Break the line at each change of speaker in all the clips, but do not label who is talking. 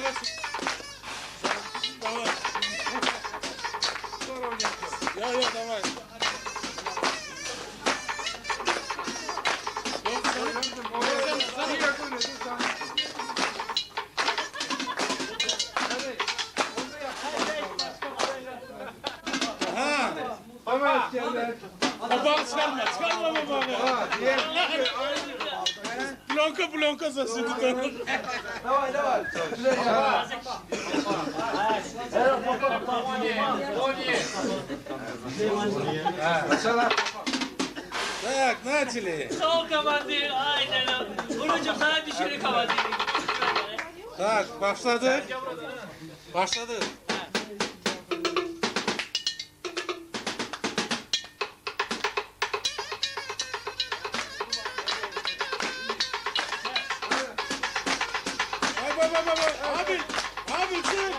Давай. Я, давай. Babanı çıkarma, çıkarma babanı. Blanka sesi tutalım.
Давай.
Так, начали.
Sağ ol komandir. Aynen öyle. Burucum sana düşürü komandir.
Так, başladık. Başladık. Abi çık.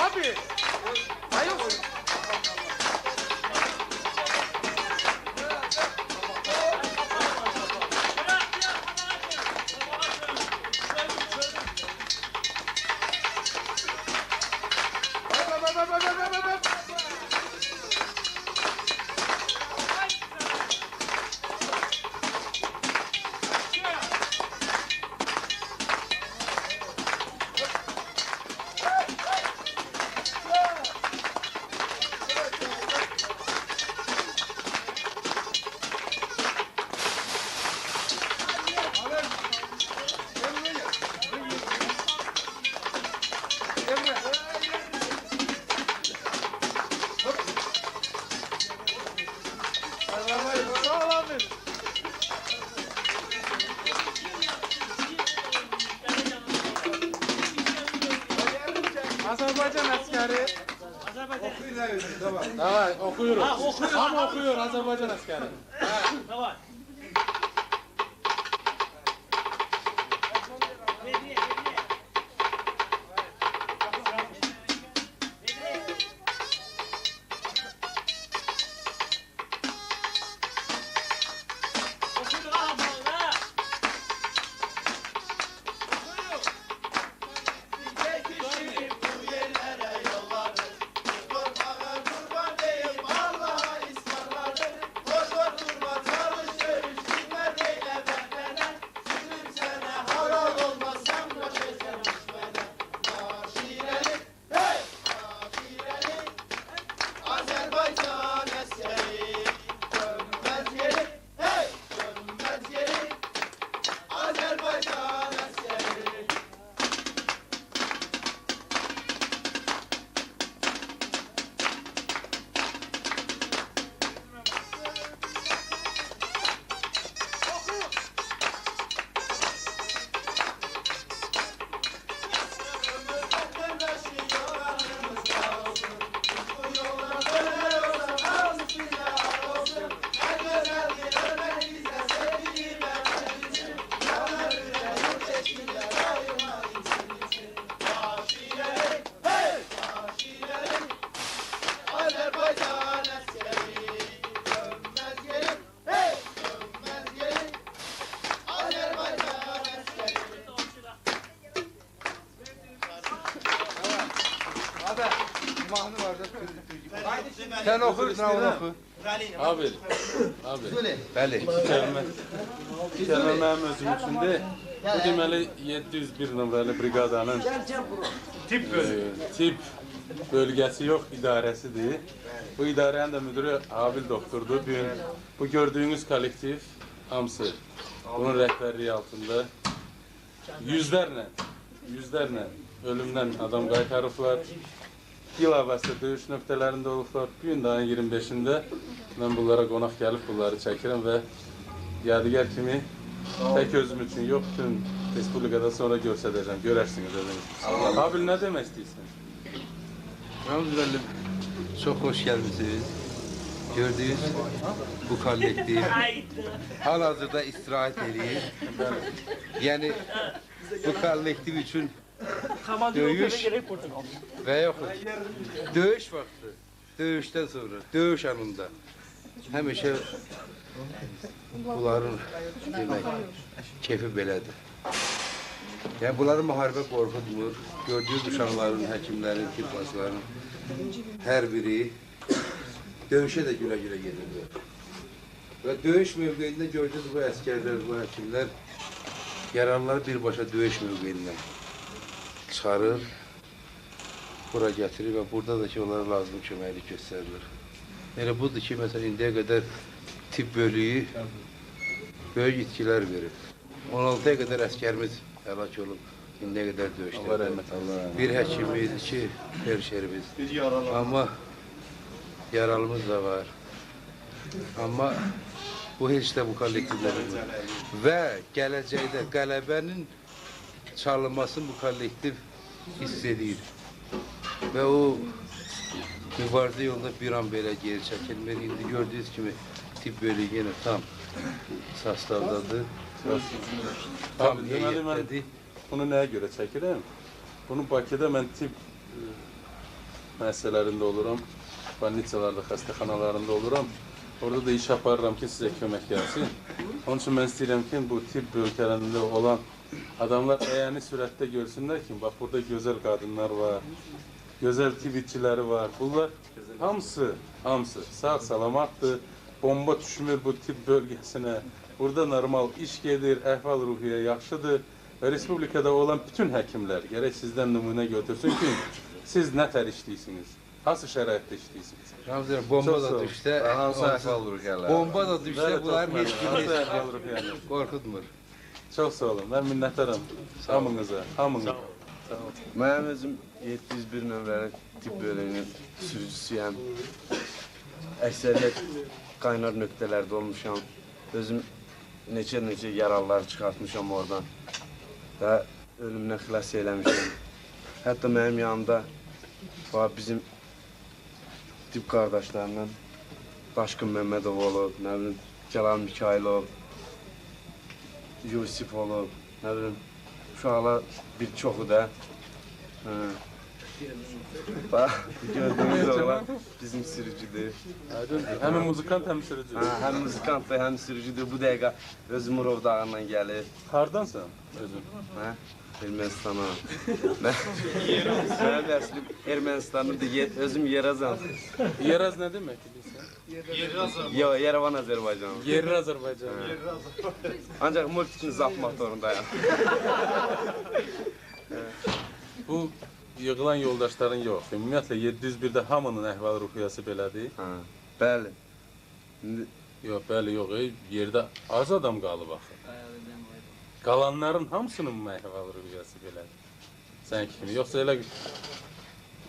Abi. Hayır. Azerbaycan askeri. Davay okuyoruz. Ama okuyor Azerbaycan askeri.
Davay.
Sen oku, sen oku.
Abi.
Bəli.
İki kəlmə mənim özüm üçün de. Bu deməli 701 nömrəli briqadanın tip bölgəsi yox, idarəsidir. Bu idarənin də müdürü Abil doktordur. Bu gördüyünüz kollektiv hamısı bunun rəhbərliyi altında yüzlərlə ölümdən adam qaytarıblar. Yıl əvvəldə döyüş nöqtələrində olublar. Bu gün ayın 25-də mən bunlara qonaq gəlib bunları çəkirəm və yadigar kimi tək özüm üçün yox, bütün Respublikada sonra göstərəcəm, görərsiniz özünüz. Abil, nə demək istəyirsən?
Ramazanlı çok hoş geldiniz. Gördüyünüz bu kollektiv
Hayda.
hal-hazırda istirahat ediyor. Yani bu kollektiv için döyüş ve yok. Döyüş vakti, döyüşten sonra, döyüş anında həmişə bunların demək, keyfi belədir. Yəni bunları müharibə qorxutmur. Gördüyünüz uşaqların, həkimlərin, tibbasların hər biri döyüşə də gülə-gülə gedirlər. Və döyüş mövqeyində gördüyünüz bu əskərlər, bu həkimlər yaralıları birbaşa döyüş mövqeyindən çıxarır, bura gətirir və burada da ki, onlara lazım köməklik göstərilir. Yəni budur ki, məsələn, indiyə qədər tibb bölüyü böyük itkilər verib. 16-ya qədər əskərimiz həlak olub, indiyə qədər döyüşdə. Bir həkimimiz, 2 felçerimiz. Amma yaralımız da var. Amma bu heç də bu kollektivlərin və gələcəkdə qələbənin çalınmasını bu kollektiv hiss edir. Və o mübarizə yolunda bir an belə geri çəkilmir. İndi gördüyünüz kimi tibb bölüyü yenə tam sastavdadır. Tam
Deməli, mən
heyyətdədir.
bunu nəyə görə çəkirəm? Bunu Bakıda mən tibb müəssisələrində oluram, bolnitsalarda, xəstəxanalarında oluram. Orada da iş aparıram ki, sizə kömək gəlsin. Onun üçün mən istəyirəm ki, bu tibb bölgələrində olan adamlar əyani sürətdə görsünlər ki, bax burada gözəl qadınlar var, gözəl tibbçiləri var. Bunlar hamısı sağ salamatdır, bomba düşmür bu tibb bölgəsinə. Burada normal iş gedir, əhval-ruhiyyə yaxşıdır və Respublikada olan bütün həkimlər gərək sizdən nümunə götürsün ki, siz nətər işləyirsiniz, hansı şəraitdə işləyirsiniz?
Ramazan, bomba da düşsə,
hansı əhval-ruhiyyələr?
bomba da düşsə, bunların heç
Hansı
biri
əhval-ruhiyyələr?
qorxutmur.
Çox sağ olun, mən minnətdaram hamınıza, hamınıza.
Mənim özüm 701 nömrəli tibb bölüyünün sürücüsüyəm. Əksəriyyət qaynar nöqtələrdə olmuşam. Özüm neçə yaralılar çıxartmışam oradan və ölümdən xilas eləmişəm. Hətta mənim yanımda bizim tibb qardaşlarından Daşqın Məmmədov olub, nə bilim, Cəlal Mikailov, Yusif olub, nə bilim, uşaqlar bir çoxu da. Bax, gördüyünüz oğlan bizim sürücüdür.
Həmin muzikant, həm sürücü.
Həm muzikantdır, həm sürücüdür. Bu dəqiqə özü Murov dağından gəlir.
Hardansan özün?
Ermənistana. Mənim əslim Ermənistanlıdır, özüm Yerazam.
Yeraz nə deməkdir bilsən?
Yox, Yerevan Azərbaycan.
Yerli Azərbaycan.
Ancaq multikini zapmaq zorundayım.
Bu yığılan yoldaşların yox. Ümumiyyətlə 701-də hamının əhval-ruhiyyəsi belədir.
Bəli.
Yox, bəli, yox. Yerdə az adam qalıb axı. Qalanların hamısının əhval-ruhiyyəsi belədir. Sən kimi. Yoxsa elə...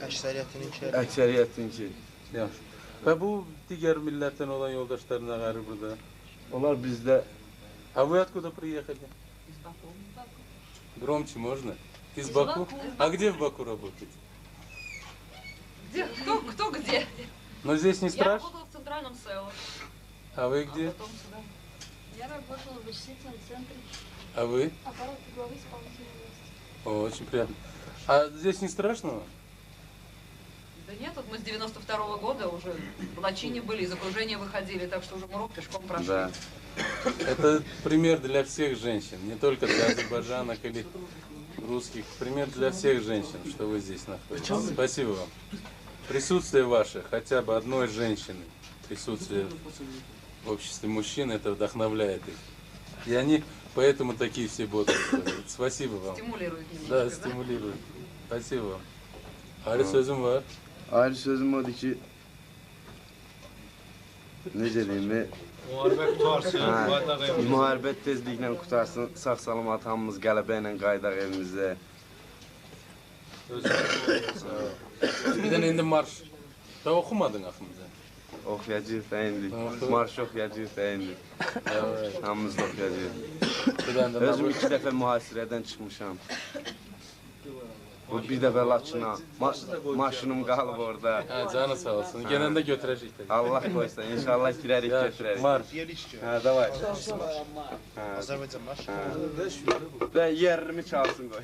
Əksəriyyətinki.
Yaxşı. Və bu digər millətdən olan yoldaşlar nə qərir burada?
Onlar bizdə...
А вы откуда приехали? Громче можно? Из Баку? А где в Баку работаете?
Где? Кто где?
Но здесь не
Я
страшно?
работала в центральном СЭО.
А вы где?
Потом сюда.
Я работала в вычислительном центре
А вы?
аппарата главы исполнительной власти.
О, очень приятно. А здесь не страшно?
Да нет, вот мы с 92-го года уже в Лачине были, из окружения выходили, так что уже Муров пешком прошли.
Да.
Это пример для всех женщин, не только для азербайджанок или русских. Пример для всех женщин, что вы здесь находитесь. Спасибо вам. Присутствие ваше, хотя бы одной женщины, присутствие в обществе мужчин, это вдохновляет их. И они поэтому такие все бодрые. Спасибо вам.
Стимулирует немножко,
Да, стимулирует. Спасибо вам. Ayrı sözüm var.
Ayrı sözüm odur ki... Necə deyim mi? Müharibə tezliklə qutarsın, sağ-salamat hamımız qələbə ilə qaydaq evimizə.
Bir de indi marş. Da okumadın aklımıza.
Oxuyacaq da indi. Marş oxuyacaq da indi. Hamımız da oxuyacaq.
Bir tane de
Özüm 2 dəfə mühasirədən çıxmışam. Bu bir dəfə Laçına maşınım qalıb orada.
Ha, canı sağ olsun. Genelde götürecek.
Allah qoysa inşallah girərik götürərik.
Var.
Ha, davay. Ha. Ben yerimi çalsın qoy.